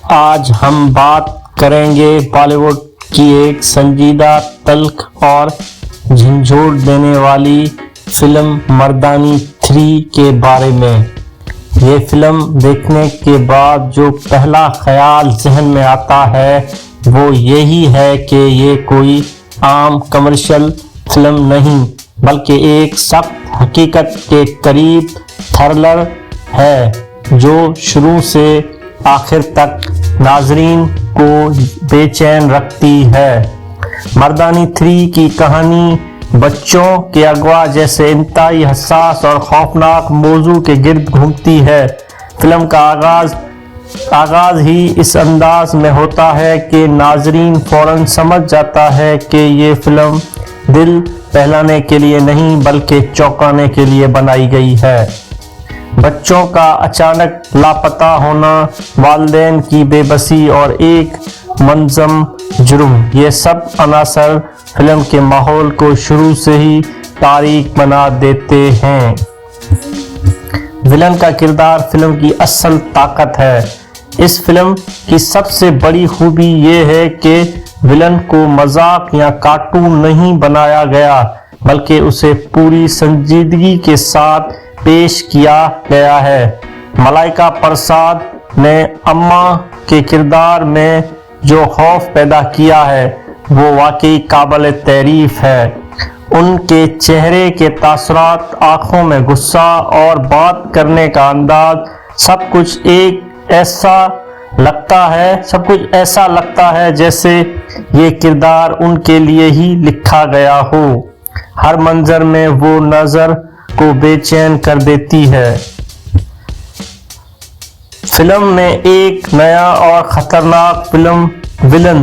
آج ہم بات کریں گے بالی ووڈ کی ایک سنجیدہ، تلخ اور جھنجھوڑ دینے والی فلم مردانی 3 کے بارے میں۔ یہ فلم دیکھنے کے بعد جو پہلا خیال ذہن میں آتا ہے وہ یہی ہے کہ یہ کوئی عام کمرشل فلم نہیں بلکہ ایک سخت حقیقت کے قریب تھرلر ہے جو شروع سے آخر تک ناظرین کو بے چین رکھتی ہے۔ مردانی 3 کی کہانی بچوں کے اغوا جیسے انتہائی حساس اور خوفناک موضوع کے گرد گھومتی ہے۔ فلم کا آغاز ہی اس انداز میں ہوتا ہے کہ ناظرین فوراً سمجھ جاتا ہے کہ یہ فلم دل بہلانے کے لیے نہیں بلکہ چونکانے کے لیے بنائی گئی ہے۔ بچوں کا اچانک لاپتہ ہونا، والدین کی بے بسی اور ایک منظم جرم، یہ سب عناصر فلم کے ماحول کو شروع سے ہی تاریک بنا دیتے ہیں۔ ویلن کا کردار فلم کی اصل طاقت ہے۔ اس فلم کی سب سے بڑی خوبی یہ ہے کہ ویلن کو مذاق یا کارٹون نہیں بنایا گیا بلکہ اسے پوری سنجیدگی کے ساتھ پیش کیا گیا ہے۔ ملائکہ پرساد نے اماں کے کردار میں جو خوف پیدا کیا ہے وہ واقعی قابل تعریف ہے۔ ان کے چہرے کے تاثرات، آنکھوں میں غصہ اور بات کرنے کا انداز، سب کچھ ایسا لگتا ہے جیسے یہ کردار ان کے لیے ہی لکھا گیا ہو۔ ہر منظر میں وہ نظر کو بے چین کر دیتی ہے۔ فلم میں ایک نیا اور خطرناک ویلن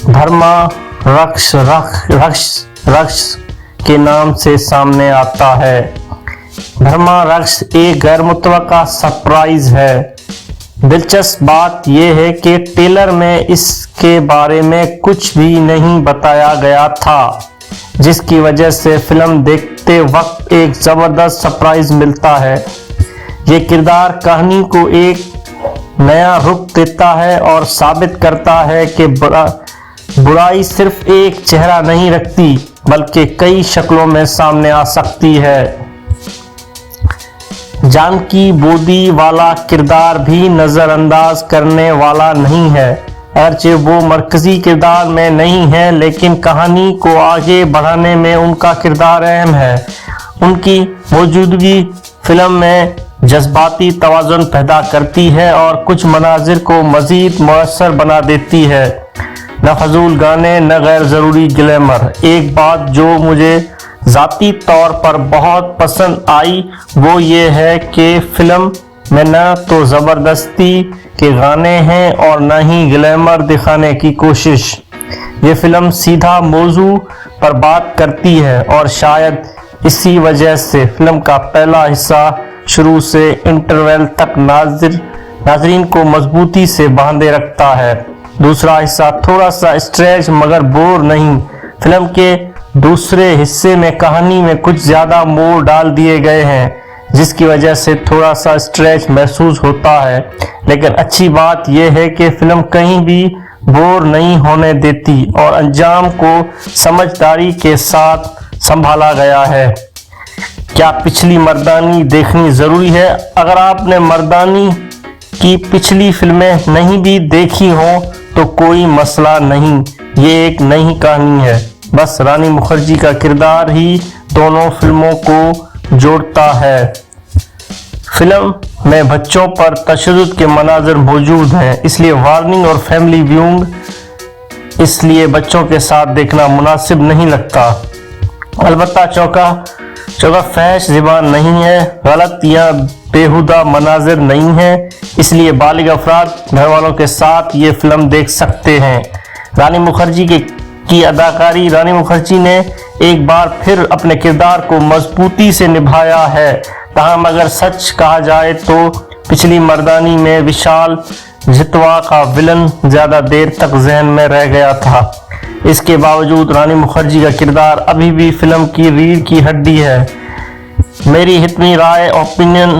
دھرما راکشس کے نام سے سامنے آتا ہے۔ دھرما راکشس ایک غیر متوقع سرپرائز ہے۔ دلچسپ بات یہ ہے کہ ٹریلر میں اس کے بارے میں کچھ بھی نہیں بتایا گیا تھا، جس کی وجہ سے فلم دیکھتے وقت ایک زبردست سرپرائز ملتا ہے۔ یہ کردار کہانی کو ایک نیا رخ دیتا ہے اور ثابت کرتا ہے کہ برائی صرف ایک چہرہ نہیں رکھتی بلکہ کئی شکلوں میں سامنے آ سکتی ہے۔ جانکی بودی والا کردار بھی نظر انداز کرنے والا نہیں ہے۔ اگرچہ وہ مرکزی کردار میں نہیں ہے لیکن کہانی کو آگے بڑھانے میں ان کا کردار اہم ہے۔ ان کی موجودگی فلم میں جذباتی توازن پیدا کرتی ہے اور کچھ مناظر کو مزید مؤثر بنا دیتی ہے۔ نہ فضول گانے، نہ غیر ضروری گلیمر۔ ایک بات جو مجھے ذاتی طور پر بہت پسند آئی وہ یہ ہے کہ فلم میں نہ تو زبردستی کے گانے ہیں اور نہ ہی گلیمر دکھانے کی کوشش۔ یہ فلم سیدھا موضوع پر بات کرتی ہے اور شاید اسی وجہ سے فلم کا پہلا حصہ شروع سے انٹرویل تک ناظرین کو مضبوطی سے باندھے رکھتا ہے۔ دوسرا حصہ تھوڑا سا اسٹریچ مگر بور نہیں۔ فلم کے دوسرے حصے میں کہانی میں کچھ زیادہ موڑ ڈال دیے گئے ہیں جس کی وجہ سے تھوڑا سا اسٹریچ محسوس ہوتا ہے، لیکن اچھی بات یہ ہے کہ فلم کہیں بھی بور نہیں ہونے دیتی اور انجام کو سمجھداری کے ساتھ سنبھالا گیا ہے۔ کیا پچھلی مردانی دیکھنی ضروری ہے؟ اگر آپ نے مردانی کی پچھلی فلمیں نہیں بھی دیکھی ہوں تو کوئی مسئلہ نہیں، یہ ایک نئی کہانی ہے۔ بس رانی مکھرجی کا کردار ہی دونوں فلموں کو جوڑتا ہے۔ فلم میں بچوں پر تشدد کے مناظر موجود ہیں، اس لیے وارننگ اور فیملی ویونگ اس لیے بچوں کے ساتھ دیکھنا مناسب نہیں لگتا۔ البتہ چونکا فحش زبان نہیں ہے، غلط یا بیہودہ مناظر نہیں ہیں، اس لیے بالغ افراد گھر والوں کے ساتھ یہ فلم دیکھ سکتے ہیں۔ رانی مکھرجی کی اداکاری، رانی مکھرجی نے ایک بار پھر اپنے کردار کو مضبوطی سے نبھایا ہے۔ تاہم اگر سچ کہا جائے تو پچھلی مردانی میں وشال جتوا کا ویلن زیادہ دیر تک ذہن میں رہ گیا تھا۔ اس کے باوجود رانی مکھرجی کا کردار ابھی بھی فلم کی ریڑھ کی ہڈی ہے۔ میری حتمی رائے اوپینین